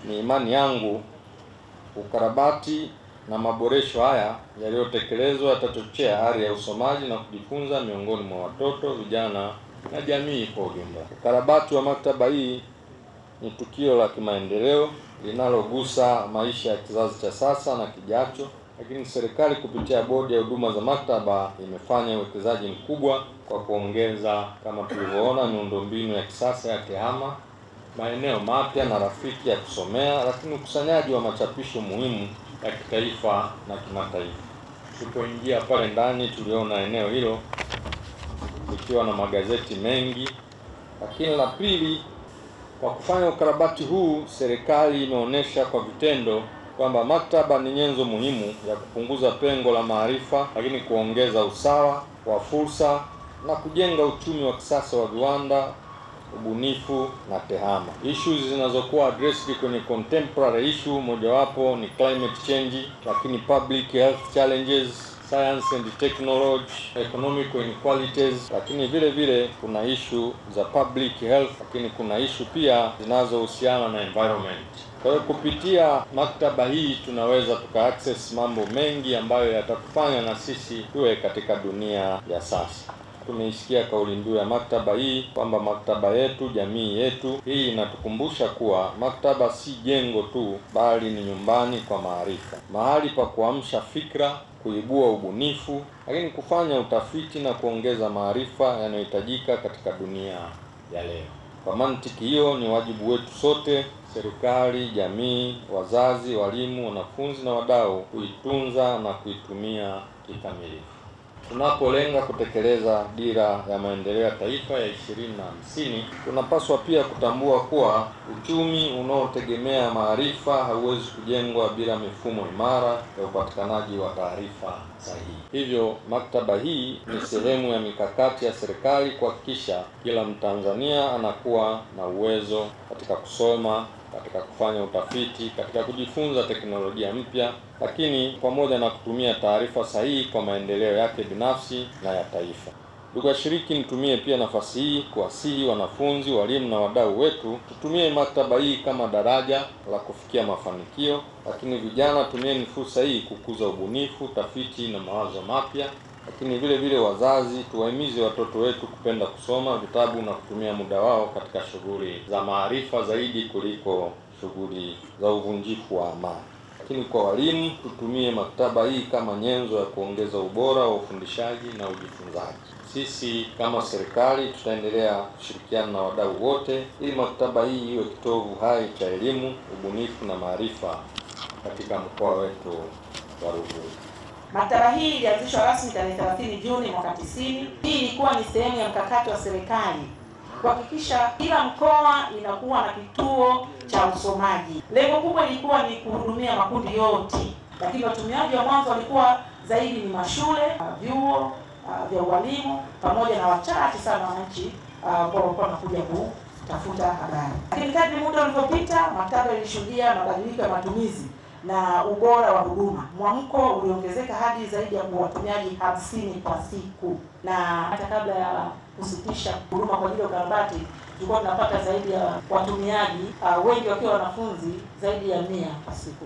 Ni imani yangu ukarabati na maboresho haya yaliyotekelezwa yatachochea hali ya usomaji na kujifunza miongoni mwa watoto, vijana na jamii kwa ujumla. Ukarabati wa maktaba hii ni tukio la kimaendeleo linalogusa maisha ya kizazi cha sasa na kijacho, lakini serikali kupitia Bodi ya Huduma za Maktaba imefanya uwekezaji mkubwa kwa kuongeza, kama tulivyoona, miundombinu ya kisasa ya TEHAMA, maeneo mapya na rafiki ya kusomea, lakini ukusanyaji wa machapisho muhimu ya kitaifa na kimataifa. Tulipoingia pale ndani tuliona eneo hilo likiwa na magazeti mengi. Lakini la pili, kwa kufanya ukarabati huu, serikali imeonyesha kwa vitendo kwamba maktaba ni nyenzo muhimu ya kupunguza pengo la maarifa, lakini kuongeza usawa wa fursa na kujenga uchumi wa kisasa wa viwanda, ubunifu na tehama. Issues zinazokuwa addressed kwenye contemporary issue mojawapo ni climate change, lakini public health challenges, science and technology, economic inequalities, lakini vile vile kuna issue za public health, lakini kuna issue pia zinazohusiana na environment. Kwa hiyo kupitia maktaba hii tunaweza access mambo mengi ambayo yatatufanya na sisi tuwe katika dunia ya sasa. Tumeisikia kauli mbiu ya maktaba hii kwamba maktaba yetu, jamii yetu. Hii inatukumbusha kuwa maktaba si jengo tu, bali ni nyumbani kwa maarifa, mahali pa kuamsha fikra, kuibua ubunifu, lakini kufanya utafiti na kuongeza maarifa yanayohitajika katika dunia ya leo. Kwa mantiki hiyo, ni wajibu wetu sote, serikali, jamii, wazazi, walimu, wanafunzi na wadau, kuitunza na kuitumia kikamilifu. Tunapolenga kutekeleza dira ya maendeleo ya taifa ya 2050, tunapaswa pia kutambua kuwa uchumi unaotegemea maarifa hauwezi kujengwa bila mifumo imara ya upatikanaji wa taarifa sahihi. Hivyo, maktaba hii ni sehemu ya mikakati ya serikali kuhakikisha kila Mtanzania anakuwa na uwezo katika kusoma, katika kufanya utafiti, katika kujifunza teknolojia mpya, lakini pamoja na kutumia taarifa sahihi kwa maendeleo yake binafsi na ya taifa. Ndugu washiriki, nitumie pia nafasi hii kuwasihi wanafunzi, walimu na wadau wetu tutumie maktaba hii kama daraja la kufikia mafanikio, lakini vijana, tumieni fursa hii kukuza ubunifu, tafiti na mawazo mapya. Lakini vile vile wazazi, tuwahimize watoto wetu kupenda kusoma vitabu na kutumia muda wao katika shughuli za maarifa zaidi kuliko shughuli za uvunjifu wa amani. Lakini kwa walimu, tutumie maktaba hii kama nyenzo ya kuongeza ubora wa ufundishaji na ujifunzaji. Sisi kama serikali tutaendelea kushirikiana na wadau wote ili maktaba hii iwe kitovu hai cha elimu, ubunifu na maarifa katika mkoa wetu wa Ruvuma. Maktaba hii ilianzishwa rasmi tarehe 30 Juni mwaka 90. Hii ilikuwa ni sehemu ya mkakati wa serikali kuhakikisha kila mkoa inakuwa na kituo cha usomaji. Lengo kubwa ilikuwa ni kuhudumia makundi yote, lakini watumiaji wa mwanzo walikuwa zaidi ni mashule, vyuo vya ualimu pamoja na wachache sana wananchi ambao walikuwa wanakuja kutafuta habari. Lakini kadri muda ulivyopita, maktaba ilishuhudia mabadiliko ya matumizi na ubora wa huduma. Mwamko uliongezeka hadi zaidi ya watumiaji 50 kwa siku, na hata kabla ya kusitisha huduma kwa ajili ya ukarabati tulikuwa tunapata zaidi ya watumiaji wengi wakiwa wanafunzi zaidi ya 100 kwa siku.